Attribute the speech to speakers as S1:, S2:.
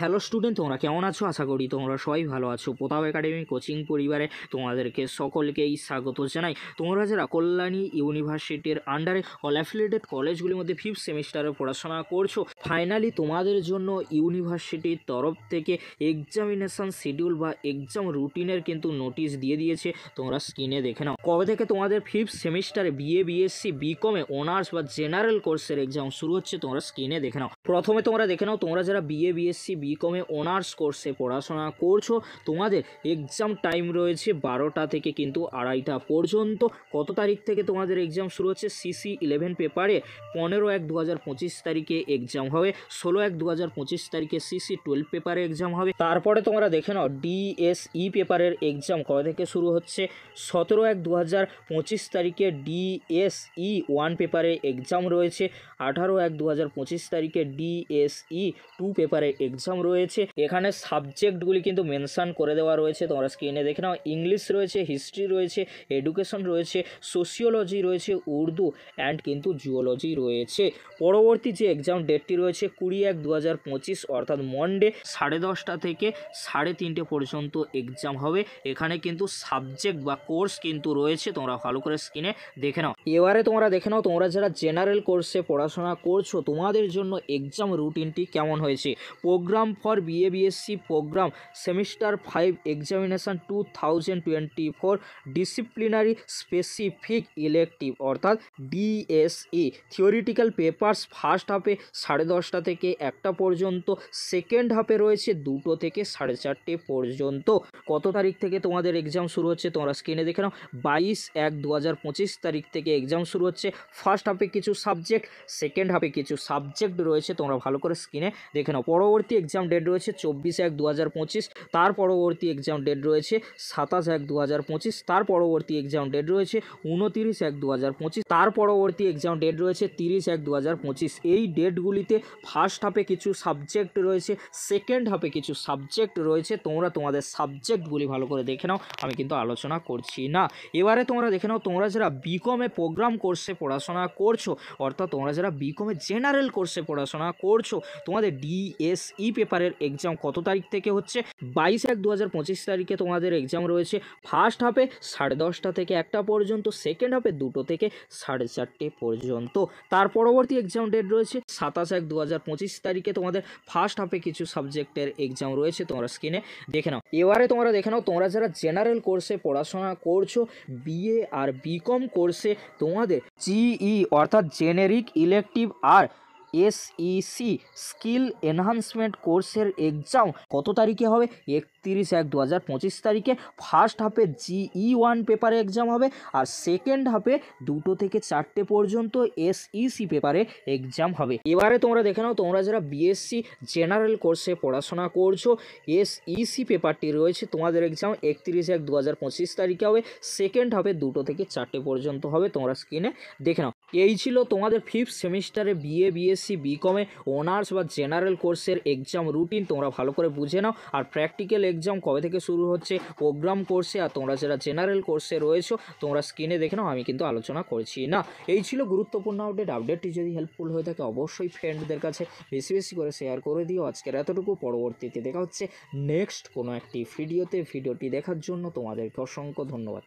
S1: Hello student, তোমরা কেমন আছো? আশা করি তোমরা সবাই ভালো আছো। প্রতাপ একাডেমি কোচিং পরিবারে তোমাদেরকে সকলকেই স্বাগত জানাই। তোমরা যারা কল্যাণী ইউনিভার্সিটির আন্ডারে অল অ্যাফিলিয়েটেড কলেজগুলির মধ্যে 5th সেমিস্টারে পড়াশোনা করছো, ফাইনালি তোমাদের জন্য ইউনিভার্সিটির তরফ থেকে এক্সামিনেশন শিডিউল বা এক্সাম রুটিনের কিন্তু নোটিশ দিয়ে দিয়েছে। তোমরা স্ক্রিনে দেখে নাও কবে থেকে তোমাদের 5th সেমিস্টারে বিএ, বিএসসি, বিকমে অনার্স বা জেনারেল কোর্সের এক্সাম শুরু হচ্ছে। তোমরা স্ক্রিনে দেখে নাও। প্রথমে তোমরা দেখে নাও, তোমরা যারা বিএ, বিএসসি, বিকমে অনার্স কোর্সে পড়াশোনা করছো, তোমাদের এক্সাম টাইম রয়েছে 12টা থেকে কিন্তু 2:30 পর্যন্ত। কত তারিখ থেকে তোমাদের এক্সাম শুরু হচ্ছে? সিসি 11 পেপারে 15/1/2025 তারিখে এক্সাম হবে। 16/1/2025 তারিখে সিসি 12 পেপারে এক্সাম হবে। তারপরে তোমরা দেখে নাও ডিএসই পেপারের এক্সাম কবে থেকে শুরু হচ্ছে? 17/1/2025 তারিখে ডিএসই 1 পেপারে এক্সাম রয়েছে। 18/1/2025 তারিখে ডিএসই 2 পেপারে এক্সাম রয়েছে। এখানে সাবজেক্টগুলি কিন্তু মেনশন করে দেওয়া রয়েছে, তোমরা স্ক্রিনে দেখে নাও। ইংলিশ রয়েছে, হিস্ট্রি রয়েছে, এডুকেশন রয়েছে, সোশিওলজি রয়েছে, উর্দু অ্যান্ড কিন্তু জিওলজি রয়েছে। পরবর্তী যে এক্সাম ডেটটি রয়েছে 20/1/2025 অর্থাৎ মন্ডে 10:30 থেকে 3:30 পর্যন্ত এক্সাম হবে। এখানে কিন্তু সাবজেক্ট বা কোর্স কিন্তু রয়েছে, তোমরা ভালো করে স্ক্রিনে দেখে নাও। এবারে তোমরা দেখে নাও, তোমরা যারা জেনারেল কোর্সে পড়াশোনা করছো, তোমাদের জন্য এক্সাম রুটিনটি কেমন হয়েছে। Programme for BA, BSc programme semester 5 examination 2024 disciplinary specific elective অর্থাৎ ডিএসই থিওরিটিক্যাল পেপারস ফার্স্ট হাফে 10:30 থেকে 1টা পর্যন্ত, সেকেন্ড হাফে রয়েছে 2টো থেকে 4:30 পর্যন্ত। কত তারিখ থেকে তোমাদের এক্সাম শুরু হচ্ছে? তোমরা স্ক্রিনে দেখে নাও। 22/1/2025 তারিখ থেকে এক্সাম শুরু হচ্ছে। ফার্স্ট হাফে কিছু সাবজেক্ট, সেকেন্ড হাফে কিছু সাবজেক্ট রয়েছে, তোমরা ভালো করে স্ক্রিনে দেখে নাও। পরবর্তী এক্সাম ডেট রয়েছে 24/1/2025। তার পরবর্তী এক্সাম ডেট রয়েছে 27/1/2025। তার পরবর্তী এক্সাম ডেট রয়েছে 29/1/2025। তার পরবর্তী এক্সাম ডেট রয়েছে 30/1/2025। এই ডেটগুলিতে ফার্স্ট হাফে কিছু সাবজেক্ট রয়েছে, সেকেন্ড হাফে কিছু সাবজেক্ট রয়েছে। তোমরা তোমাদের সাবজেক্টগুলি ভালো করে দেখে নাও, আমি কিন্তু আলোচনা করছি না। এবারে তোমরা দেখে নাও, তোমরা যারা বিকমে প্রোগ্রাম কোর্সে পড়াশোনা করছো, অর্থাৎ তোমরা যারা বিকমে জেনারেল কোর্সে পড়াশোনা করছো, তোমাদের ডিএসই পেপারের এক্সাম কত তারিখ থেকে হচ্ছে? 22/1/2025 তারিখে তোমাদের এক্সাম রয়েছে। ফার্স্ট হাফে 10:30 থেকে 1টা পর্যন্ত, সেকেন্ড হাফে 2টো থেকে 4:30 পর্যন্ত। তার পরবর্তী এক্সাম ডেট রয়েছে 27/1/2025 তারিখে তোমাদের ফার্স্ট হাফে কিছু সাবজেক্টের এক্সাম রয়েছে, তোমরা স্ক্রিনে দেখে নাও। এবারে তোমরা দেখে নাও, তোমরা যারা জেনারেল কোর্সে পড়াশোনা করছো, বিএ আর বিকম কোর্সে তোমাদের জিই অর্থাৎ জেনেরিক ইলেকটিভ আর এসইসি স্কিল এনহান্সমেন্ট কোর্সের এক্সাম কত তারিখে হবে? 31/1/2025 তারিখে। ফার্স্ট হাফে জিই 1 পেপারে এক্সাম হবে, আর সেকেন্ড হাফে 2টো থেকে 4টে পর্যন্ত এসইসি পেপারে এক্সাম হবে। এবারে তোমরা দেখে নাও, তোমরা যারা বিএসসি জেনারেল কোর্সে পড়াশোনা করছো, এসইসি পেপারটি রয়েছে, তোমাদের এক্সাম 31/1/2025 তারিখে হবে। সেকেন্ড হাফে 2টো থেকে 4টে পর্যন্ত হবে, তোমরা স্ক্রিনে দেখে নাও। এই ছিল তোমাদের 5th সেমিস্টারে বিএ, বিএসসি, বিকমে অনার্স বা জেনারেল কোর্সের এক্সাম রুটিন। তোমরা ভালো করে বুঝে নাও। আর প্র্যাকটিক্যাল এক্সাম কবে থেকে শুরু হচ্ছে প্রোগ্রাম কোর্সে, আর তোমরা যারা জেনারেল কোর্সে রয়েছো, তোমরা স্ক্রিনে দেখে নাও, আমি কিন্তু আলোচনা করছি না। এই ছিল গুরুত্বপূর্ণ আপডেটটি যদি হেল্পফুল হয়ে থাকে অবশ্যই ফ্রেন্ডদের কাছে বেশি বেশি করে শেয়ার করে দিও। আজকের এতটুকু, পরবর্তীতে দেখা হচ্ছে নেক্সট কোনো একটি ভিডিওতে। ভিডিওটি দেখার জন্য তোমাদেরকে অসংখ্য ধন্যবাদ।